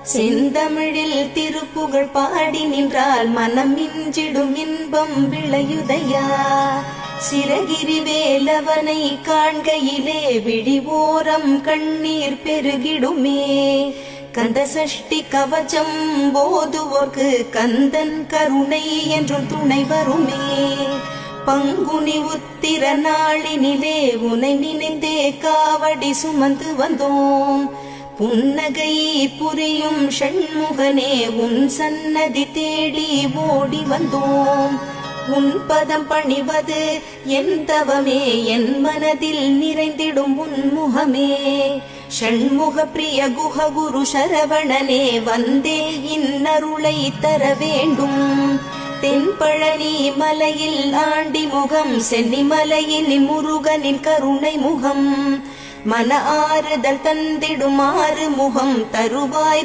செந்தமிழில் திருப்புகழ் பாடி நின்றால் மனம் மிஞ்சிடும் இன்பம் விளையுதையா. சிறகிரி வேலவனை காண்கையிலே விழிவோரம் கண்ணீர் பெருகிடுமே. கந்த சஷ்டி கவச்சம் போதுவோர்க்கு கந்தன் கருணை என்றும் துணை வருமே. பங்குனி உத்திர நாளினிலே உனை நினைந்தே காவடி சுமந்து வந்தோம். புன்னகை புரியும் ஷண்முகனே உன் சன்னதி தேடி ஓடி வந்தோம். உன் பதம் பணிவது என் தவமே, என் மனதில் நிறைந்திடும் உன்முகமே. ஷண்முக பிரிய குஹ குரு சரவணனே வந்தே இன்னருளை தர வேண்டும். தென்பழனி மலையில் ஆண்டி முகம், சென்னிமலையில் முருகனின் கருணை முகம். மன ஆறுதல் தந்திடும் ஆறு முகம் தருவாய்.